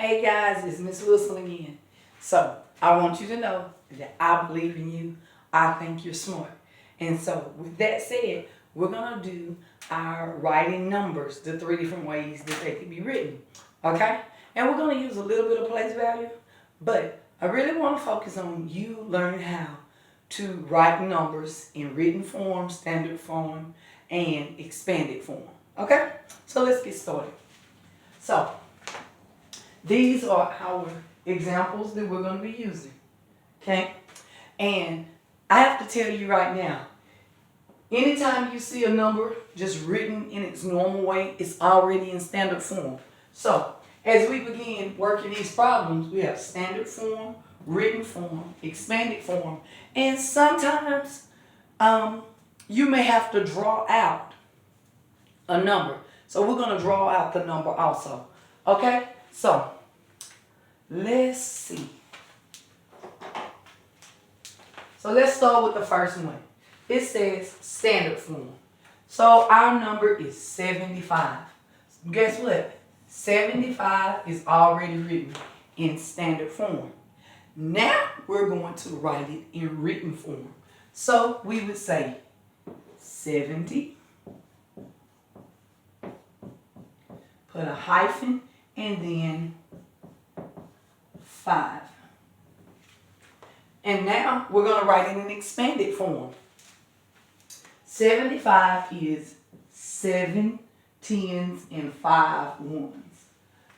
Hey guys, it's Miss Wilson again. So I want you to know that I believe in you. I think you're smart. And so with that said, we're gonna do our writing numbers, the 3 different ways that they can be written. Okay? And we're gonna use a little bit of place value, but I really want to focus on you learning how to write numbers in written form, standard form, and expanded form. Okay? So let's get started. So these are our examples that we're going to be using. Okay? And I have to tell you right now, anytime you see a number just written in its normal way, it's already in standard form. So as we begin working these problems, we have standard form, written form, expanded form, and sometimes you may have to draw out a number. So we're going to draw out the number also. Okay? So let's see. So let's start with the first one. It says standard form. So our number is 75. Guess what? 75 is already written in standard form. Now we're going to write it in written form. So we would say 70, put a hyphen, and then 5. And now we're going to write it in expanded form. 75 is 7 tens and 5 ones.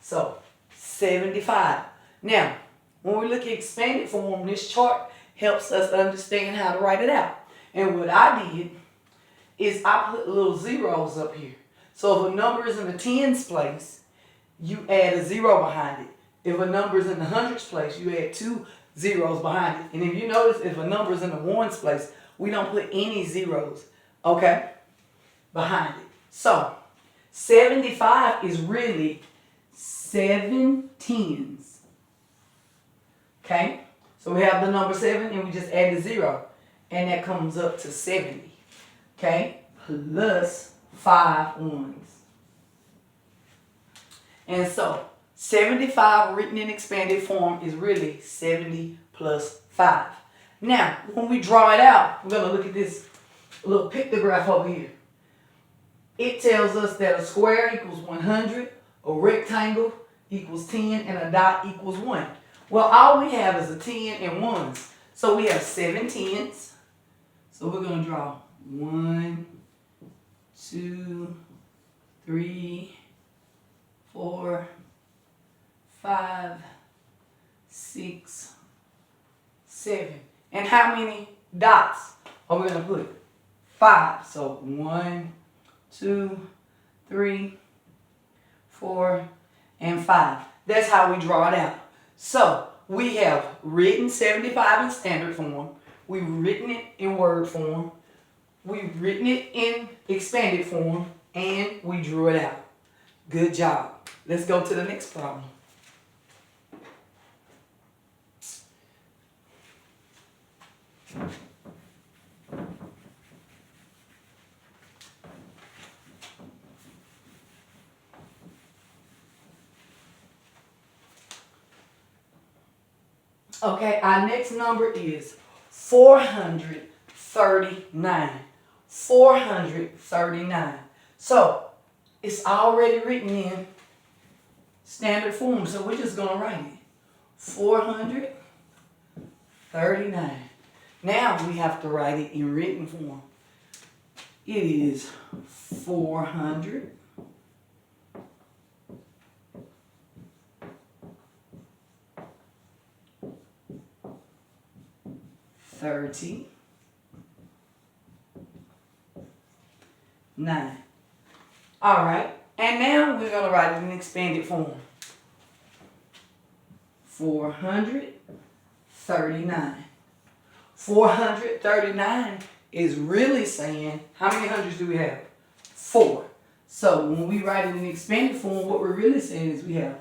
So 75. Now, when we look at expanded form, this chart helps us understand how to write it out. And what I did is I put little zeros up here. So if a number is in the tens place, you add a 0 behind it. If a number is in the hundreds place, you add 2 zeros behind it. And if you notice, if a number is in the ones place, we don't put any zeros, okay, behind it. So 75 is really 7 tens. Okay? So we have the number 7 and we just add the 0. And that comes up to 70. Okay? Plus 5 ones. And so 75 written in expanded form is really 70 plus 5. Now, when we draw it out, we're going to look at this little pictograph over here. It tells us that a square equals 100, a rectangle equals 10, and a dot equals 1. Well, all we have is a 10 and 1s. So we have 7 tens. So we're going to draw 1, 2, 3, 4, 5, 6, 7. And how many dots are we going to put? 5. So 1, 2, 3, 4, and 5. That's how we draw it out. So we have written 75 in standard form. We've written it in word form. We've written it in expanded form. And we drew it out. Good job. Let's go to the next problem. Okay, our next number is 439. 439. So, it's already written in standard form, so we're just going to write it. 439. Now we have to write it in written form. It is 400. 39. All right. And now we're going to write it in expanded form. 439. 439 is really saying, how many hundreds do we have? 4. So when we write it in expanded form, what we're really saying is we have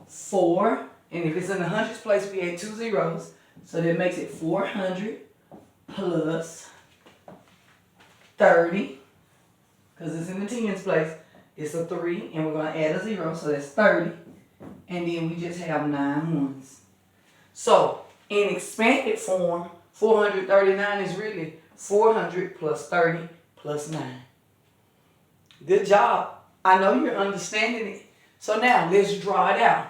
4. And if it's in the hundreds place, we add 2 zeros. So that makes it 400 plus 30. Because it's in the tens place. It's a 3. And we're going to add a 0. So that's 30. and then we just have 9 ones. So in expanded form, 439 is really 400 plus 30 plus 9. Good job. I know you're understanding it. So now let's draw it out.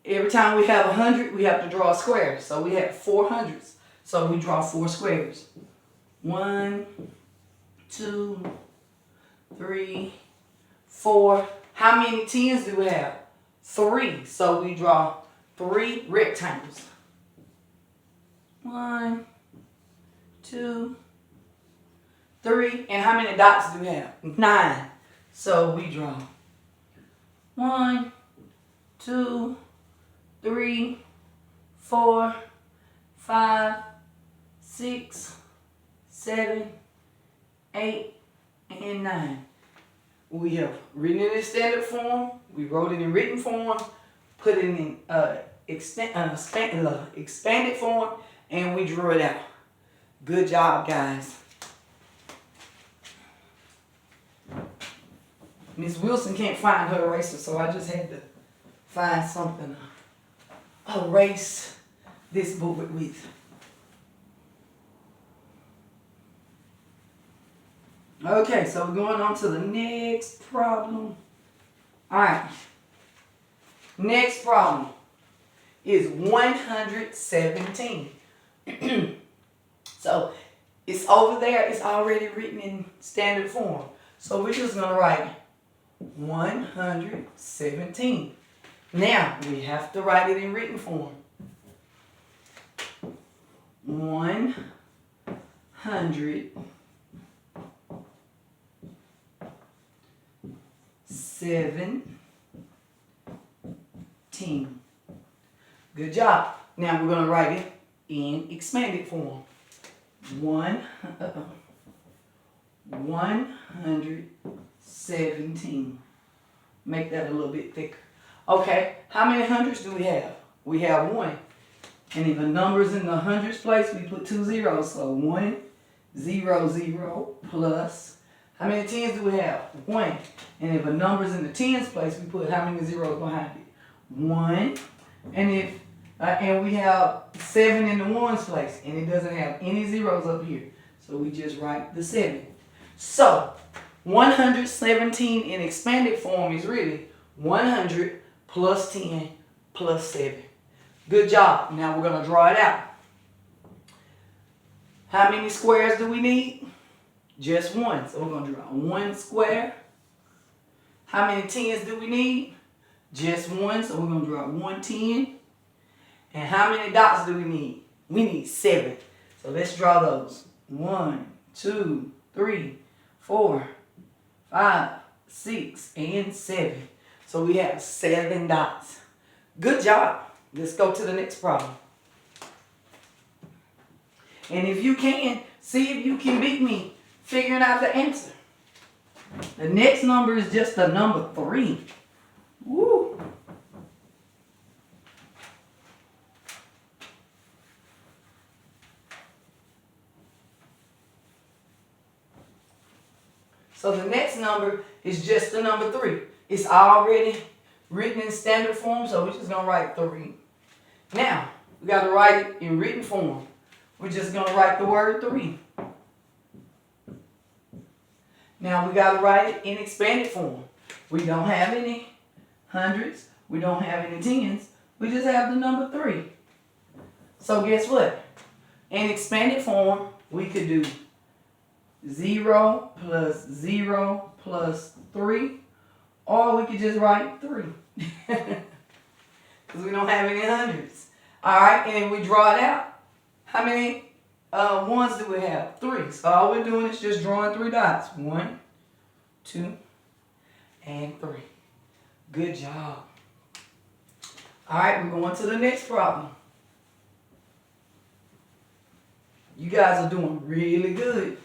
Every time we have 100, we have to draw a square. So we have 4 hundreds. So we draw 4 squares. 1, 2, 3, 4. How many tens do we have? 3. So we draw 3 rectangles. 1, 2, 3. And how many dots do we have? 9. So we draw 1, 2, 3, 4, 5, 6, 7, 8, and 9. We have written it in standard form. We wrote it in written form, put it in expanded form, and we drew it out. Good job, guys. Miss Wilson can't find her eraser, so I just had to find something to erase this book with. Okay, so we're going on to the next problem. All right. Next problem is 117. So it's over there. It's already written in standard form. So we're just going to write 117. Now we have to write it in written form. 117. Good job. Now we're going to write it in expanded form. 117. Make that a little bit thicker. Okay, how many hundreds do we have? We have 1. And if a number's in the hundreds place, we put 2 zeros. So 1, 0, 0 plus. How many tens do we have? 1. And if a number's in the tens place, we put how many zeros behind it? 1. And if and we have 7 in the ones place, and it doesn't have any zeros up here. So we just write the 7. So 117 in expanded form is really 100 plus 10 plus 7. Good job. Now we're going to draw it out. How many squares do we need? Just 1. So we're going to draw 1 square. How many tens do we need? Just 1. So we're going to draw 1 10. And how many dots do we need? We need 7. So let's draw those. 1, 2, 3, 4, 5, 6, and 7. So we have 7 dots. Good job. Let's go to the next problem. And if you can, see if you can beat me figuring out the answer. The next number is just the number 3. Woo! So the next number is just the number 3. It's already written in standard form, so we're just going to write 3. Now, we got to write it in written form. We're just going to write the word 3. Now, we got to write it in expanded form. We don't have any hundreds. We don't have any tens. We just have the number 3. So guess what? In expanded form, we could do 0 plus 0 plus 3, or we could just write 3 because we don't have any hundreds. All right, and then we draw it out. How many ones do we have? 3. So all we're doing is just drawing 3 dots. 1, 2, and 3. Good job. All right, we're going to the next problem. You guys are doing really good.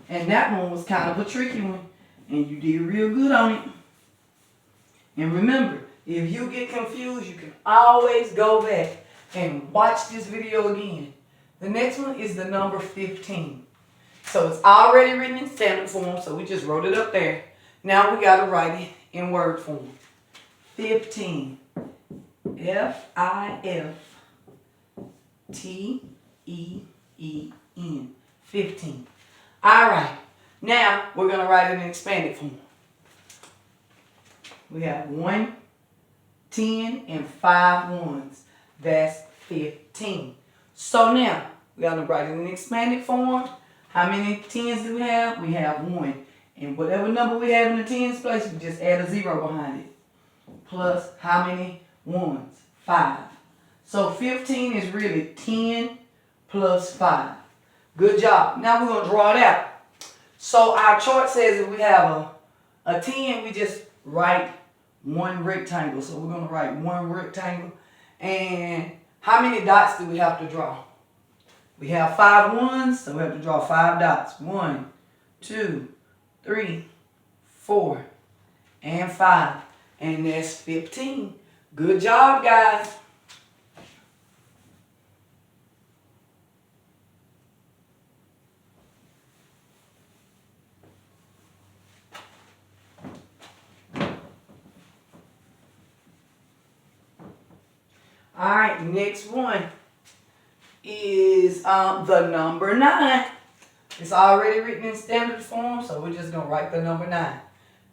And that one was kind of a tricky one. And you did real good on it. And remember, if you get confused, you can always go back and watch this video again. The next one is the number 15. So it's already written in standard form, so we just wrote it up there. Now we got to write it in word form. 15. F-I-F-T-E-E-N. 15. All right. Now we're going to write it in expanded form. We have 1, 10, and 5 ones. That's 15. So now we're going to write it in expanded form. How many 10s do we have? We have 1. And whatever number we have in the tens place, we just add a 0 behind it. Plus how many ones? 5. So 15 is really 10 plus 5. Good job. Now we're going to draw it out. So our chart says if we have a 10, we just write one rectangle. So we're going to write one rectangle. And how many dots do we have to draw? We have 5 ones, so we have to draw 5 dots. 1, 2, 3, 4, and 5. And that's 15. Good job, guys. All right, next one is the number 9. It's already written in standard form, so we're just going to write the number 9.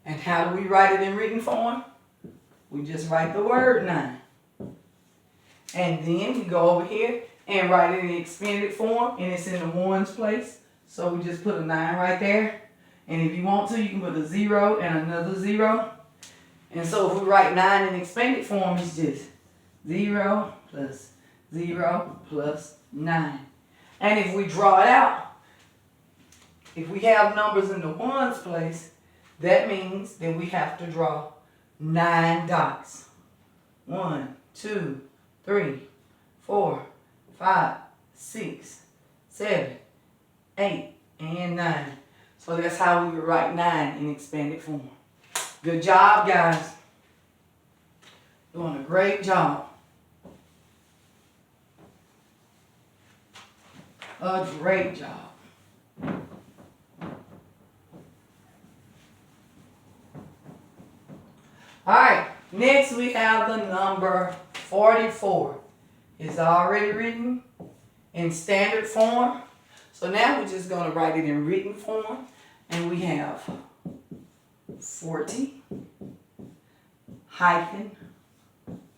And how do we write it in written form? We just write the word 9. And then we go over here and write it in expanded form, and it's in the ones place. So we just put a 9 right there. And if you want to, you can put a 0 and another 0. And so if we write 9 in expanded form, it's just 0 plus 0 plus 9. And if we draw it out, if we have numbers in the ones place, that means that we have to draw 9 dots. 1, 2, 3, 4, 5, 6, 7, 8, and 9. So that's how we would write 9 in expanded form. Good job, guys. Doing a great job. A great job. Alright, next we have the number 44. It's already written in standard form. So now we're just going to write it in written form. And we have 40 hyphen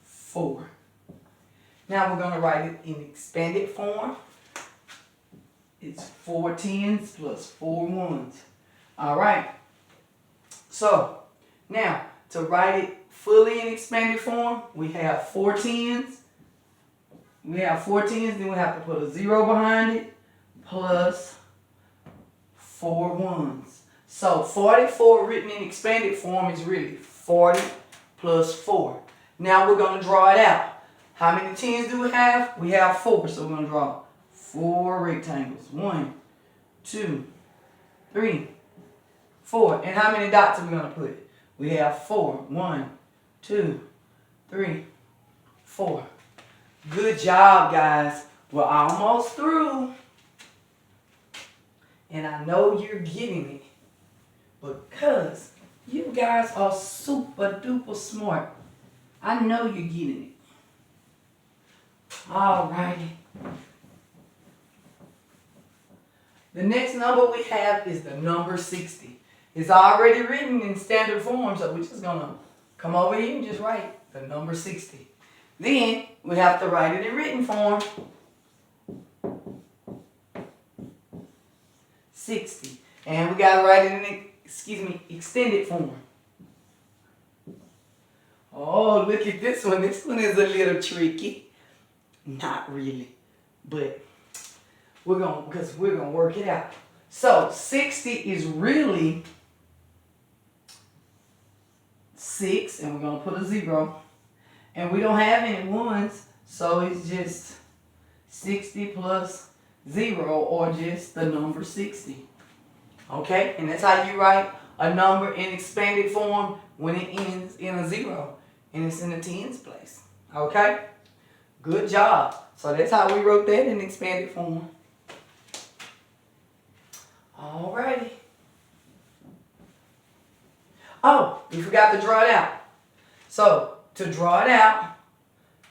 4. Now we're going to write it in expanded form. It's 4 10s plus 4 1s. All right. So now to write it fully in expanded form, we have 4 10s. We have 4 10s, then we have to put a 0 behind it plus 4 1s. So 44 written in expanded form is really 40 plus 4. Now we're going to draw it out. How many 10s do we have? We have 4, so we're going to draw 4 rectangles. 1, 2, 3, 4. And how many dots are we going to put? We have 4. 1, 2, 3, 4. Good job, guys. We're almost through. And I know you're getting it. Because you guys are super duper smart. I know you're getting it. Alrighty. The next number we have is the number 60. It's already written in standard form, so we're just going to come over here and just write the number 60. Then we have to write it in written form. 60. And we got to write it in, extended form. Oh, look at this one. This one is a little tricky. Not really, but we're gonna work it out. So 60 is really 6, and we're gonna put a 0. And we don't have any ones, so it's just 60 plus 0, or just the number 60. Okay, and that's how you write a number in expanded form when it ends in a 0 and it's in the tens place. Okay, good job. So that's how we wrote that in expanded form. Alrighty. Oh, we forgot to draw it out. So to draw it out,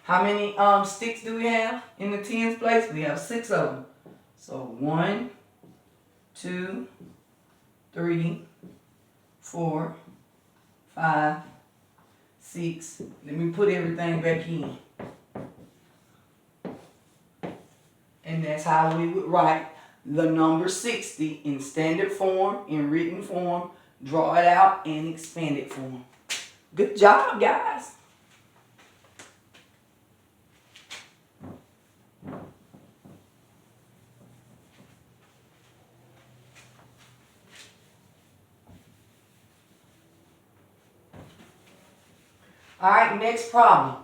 how many sticks do we have in the tens place? We have 6 of them. So 1, 2, 3, 4, 5, 6. Let me put everything back in. And that's how we would write the number 60 in standard form, in written form, draw it out, and expanded form. Good job, guys. All right, next problem.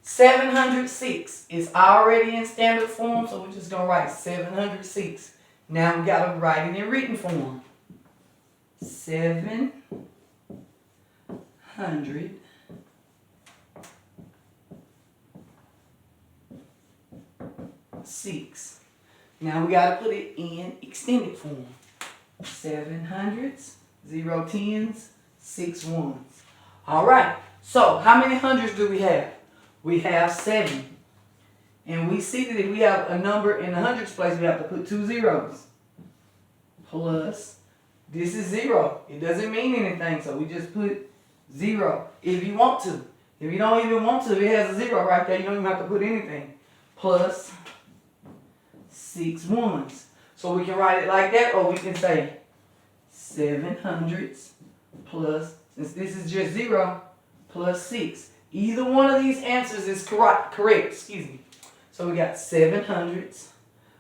706 is already in standard form, so we're just going to write 706. Now we got to write it in written form. 706. Now we got to put it in extended form. 700s, 0 10s, 6 ones. All right. So how many hundreds do we have? We have 7. And we see that if we have a number in the hundreds place, we have to put 2 zeros. Plus, this is 0. It doesn't mean anything, so we just put 0 if you want to. If you don't even want to, it has a 0 right there. You don't even have to put anything. Plus 6 ones. So we can write it like that, or we can say 700s plus, since this is just 0, plus 6. Either one of these answers is correct. Excuse me. So we got 700s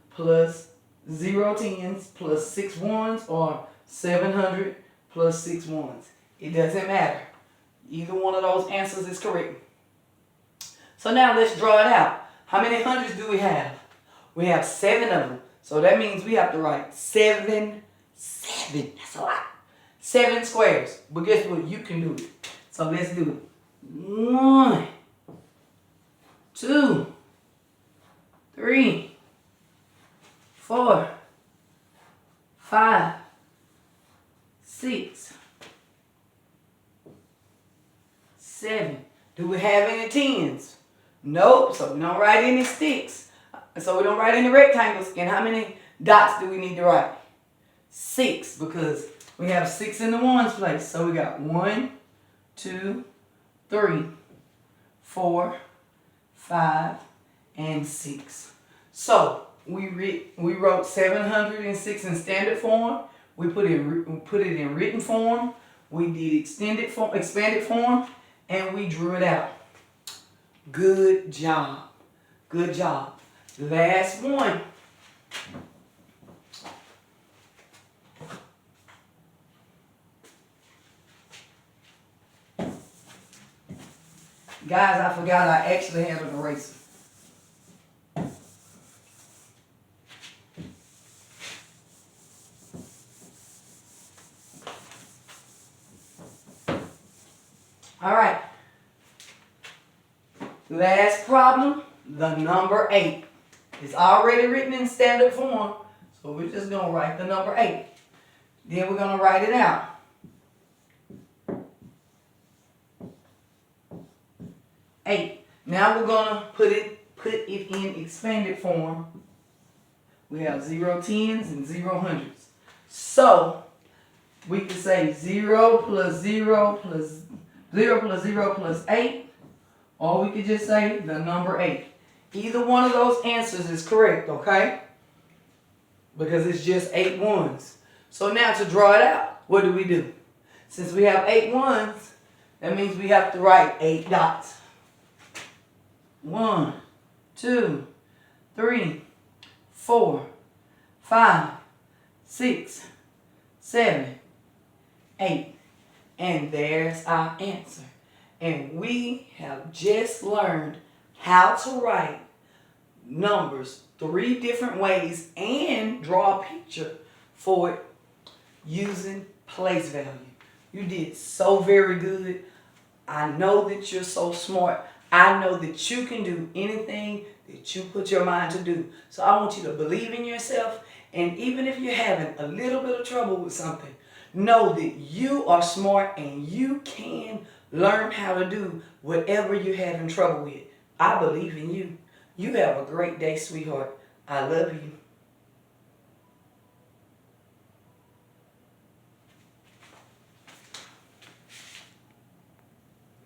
plus 0 10s plus 6 ones, or 700 plus 6 ones. It doesn't matter. Either one of those answers is correct. So now let's draw it out. How many hundreds do we have? We have 7 of them. So that means we have to write 7. That's a lot. 7 squares. But guess what? You can do it. So let's do it. 1, 2, 3, 4, 5, 6, 7. Do we have any tens? Nope. So we don't write any sticks. So we don't write any rectangles. And how many dots do we need to write? 6, because we have 6 in the ones place. So we got 1, 2, 3, 4, 5, and 6. So we wrote 706 in standard form. We put it in written form. We did expanded form, and we drew it out. Good job. Good job. Last one. Guys, I forgot I actually had an eraser. All right. Last problem, the number 8. It's already written in standard form, so we're just going to write the number 8. Then we're going to write it out. 8. Now we're going to put it in expanded form. We have 0 10s and 0 hundreds. So we could say 0 plus 0 plus 0 plus 0 plus 8. Or we could just say the number 8. Either one of those answers is correct, okay? Because it's just 8 ones. So now to draw it out, what do we do? Since we have 8 ones, that means we have to write 8 dots. 1, 2, 3, 4, 5, 6, 7, 8. And there's our answer. And we have just learned how to write numbers 3 different ways and draw a picture for it using place value. You did so very good. I know that you're so smart. I know that you can do anything that you put your mind to do. So I want you to believe in yourself. And even if you're having a little bit of trouble with something, know that you are smart and you can Learn how to do whatever you're having trouble with. I believe in you. You have a great day, sweetheart. I love you.